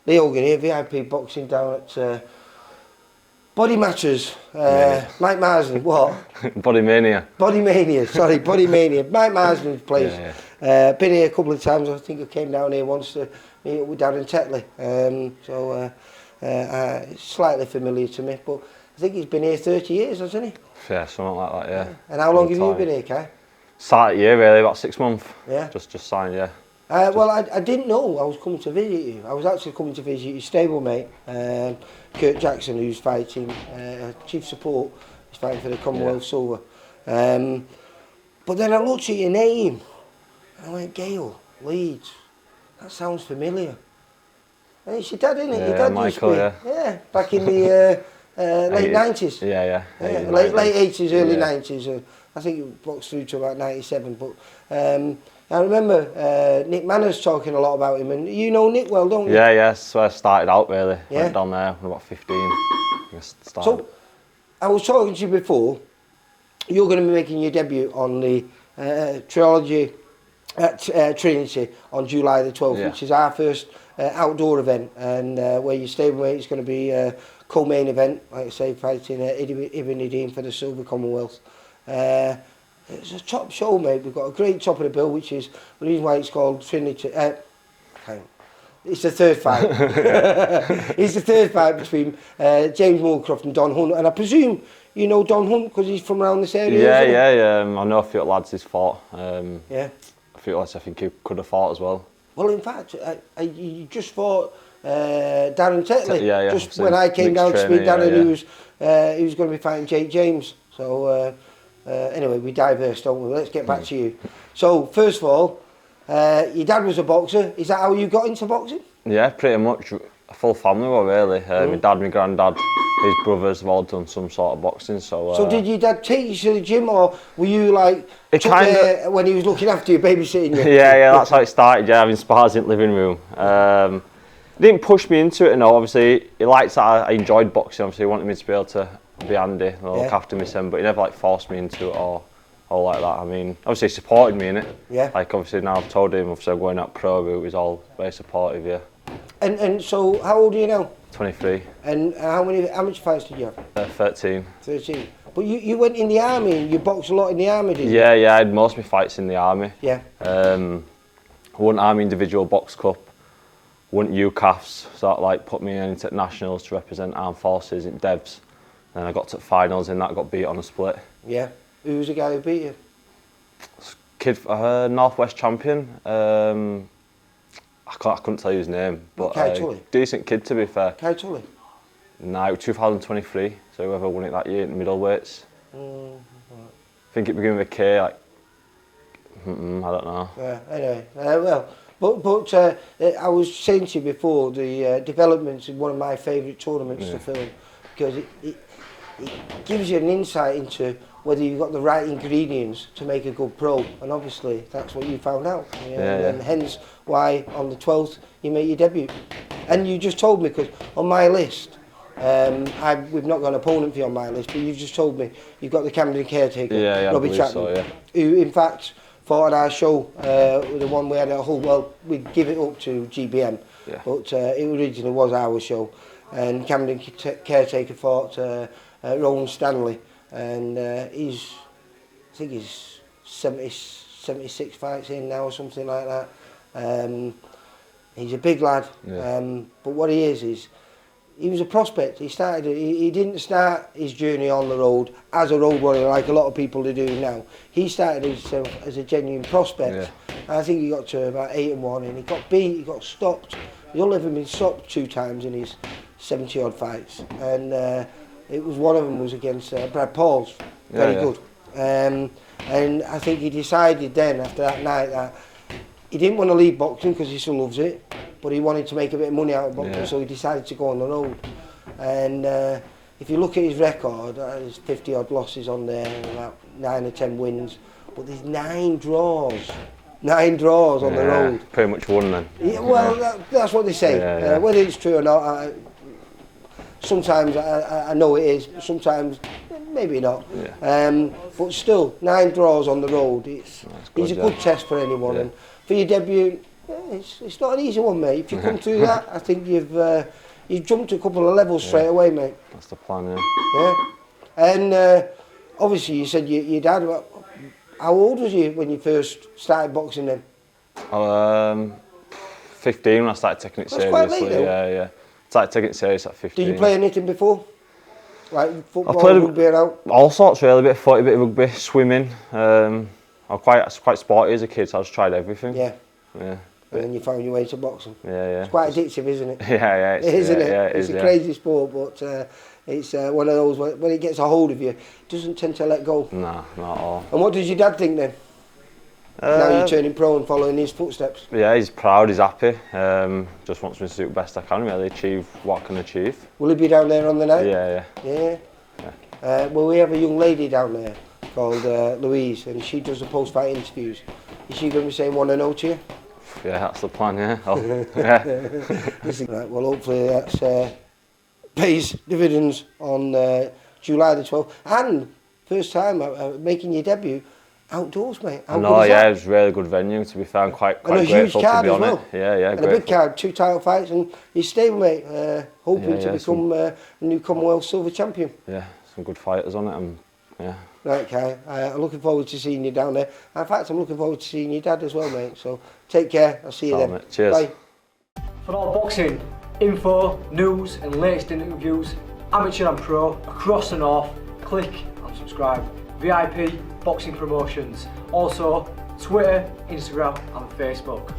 Lee Hogan here, VIP boxing down at Body Matters. Mike Marsden, what? Body Mania. Body Mania, sorry, Body Mania. Mike Marsden's place. Been here a couple of times. I think I came down here once to meet up with Darren Tetley. It's slightly familiar to me, but I think he's been here 30 years, hasn't he? Yeah, something like that, yeah. And how long have you been here, Kai? Started here really, about 6 months. Yeah. Just signed, yeah. Well, I didn't know I was coming to visit you. I was actually coming to visit your stablemate, Kurt Jackson, who's fighting, Chief Support, he's fighting for the Commonwealth Silver. But then I looked at your name, and I went, Gale, Leeds, that sounds familiar. And it's your dad, isn't it? Yeah, your dad Michael, used to be, yeah, back in the late 90s. Yeah. Late 80s, early 90s. I think it boxed through to about 97, but I remember Nick Manners talking a lot about him, and you know Nick well, don't you? Yeah, so I started out really. Went down there when about 15. So, I was talking to you before, you're going to be making your debut on the trilogy at Trinity on July the 12th, which is our first outdoor event, and where your stablemate is going to be a co-main event, like I say, fighting Ibn Nadine for the Silver Commonwealth. It's a top show, mate. We've got a great top of the bill, which is the reason why it's called Trinity. It's the third fight. It's the third fight between James Moorcroft and Don Hunt, and I presume you know Don Hunt because he's from around this area. Yeah. I know a few lads he's fought. A few lads I think he could have fought as well. Well, in fact, you just fought Darren Tetley. Just when I came down to meet Darren, who was going to be fighting Jake James. So anyway, we diverse, don't we? Let's get back to you. So first of all, your dad was a boxer. Is that how you got into boxing? Yeah, pretty much. A full family were really. My dad, my granddad, his brothers have all done some sort of boxing. So did your dad take you to the gym, or were you like when he was looking after you, babysitting you? Yeah, that's how it started. Yeah, having SPARS in the living room. He didn't push me into it, no. Obviously, he liked that I enjoyed boxing. Obviously, he wanted me to be able to be handy and look after my son, but he never like forced me into it or like that. I mean, obviously he supported me in it. Yeah. Like obviously now I've told him obviously I'm going out pro, but he was all very supportive. Yeah. And so how old are you now? 23. And how much fights did you have? 13. 13. But you went in the army and you boxed a lot in the army, didn't you? Yeah, I had most of my fights in the army. Yeah. I won Army Individual Box Cup, won UCAFs, so that like put me into nationals to represent armed forces in Devs. Then I got to finals and that got beat on a split. Yeah. Who was the guy who beat you? Kid, Northwest champion. I couldn't tell you his name, but decent kid to be fair. Kai Tully? No, 2023. So whoever won it that year in middleweights. I think it began with a K. Like, I don't know. Yeah. Anyway, but I was saying to you before the developments in one of my favourite tournaments to film, because it gives you an insight into whether you've got the right ingredients to make a good pro, and obviously that's what you found out. And hence why on the 12th you make your debut. And you just told me, because on my list, we've not got an opponent for you on my list, but you've just told me you've got the Camden Caretaker, Robbie Chapman, who in fact fought at our show, the one we had at Hull. Well, we give it up to GBM, but it originally was our show. And Camden Caretaker fought Rowan Stanley, and I think he's 76 fights in now or something like that. He's a big lad, but what he is he was a prospect. He didn't start his journey on the road as a road warrior like a lot of people are doing now. He started himself as a genuine prospect. I think he got to about 8-1 and he got beat, he got stopped. He's only ever been stopped 2 times in his 70 odd fights, and it was one of them was against Brad Pauls, very good. And I think he decided then after that night that he didn't want to leave boxing because he still loves it, but he wanted to make a bit of money out of boxing, so he decided to go on the road. And if you look at his record, there's 50 odd losses on there and about 9 or 10 wins, but there's 9 draws. 9 draws on the road. Pretty much won then. Yeah, well, that's what they say. Whether it's true or not, sometimes I know it is, but sometimes maybe not. But still, 9 draws on the road, it's a good test for anyone. And for your debut, It's not an easy one, mate. If you come through that, I think you've jumped a couple of levels straight away, mate. That's the plan, yeah. Yeah. And obviously, you said your dad. How old was you when you first started boxing then? 15 when I started taking it seriously. That's quite late, though. Yeah. Started taking it serious at 15. Did you play anything before? Like football, I played rugby, around? all sorts really, a bit of footy, a bit of rugby, swimming. I was quite sporty as a kid, so I just tried everything. Yeah. Yeah. And then you found your way to boxing. Yeah. It's quite addictive, isn't it? Yeah. Isn't it? Yeah, it's a crazy sport, but it's one of those when it gets a hold of you, it doesn't tend to let go. Nah, not at all. And what does your dad think then? Now you're turning pro and following his footsteps. Yeah, he's proud, he's happy. Just wants me to do the best I can, really achieve what I can achieve. Will he be down there on the night? Yeah. Well, we have a young lady down there called Louise, and she does the post-fight interviews. Is she going to be saying 1-0 to you? Yeah, that's the plan, yeah. Yeah. Right, well, hopefully that pays dividends on July the 12th. And first time making your debut outdoors, mate. How good is that? It was a really good venue, to be fair. I'm quite and a grateful huge card to be as well. on it. Yeah, and grateful. a big card, 2 title fights, and you're stable, mate, hoping to become a new Commonwealth Silver Champion. Yeah, some good fighters on it, yeah. Right, Kai, I'm looking forward to seeing you down there. In fact, I'm looking forward to seeing your dad as well, mate. So take care, I'll see you then. Mate. Cheers. Bye. For all boxing, info, news and latest interviews, amateur and pro, across the north, click and subscribe. VIP Boxing Promotions. Also, Twitter, Instagram and Facebook.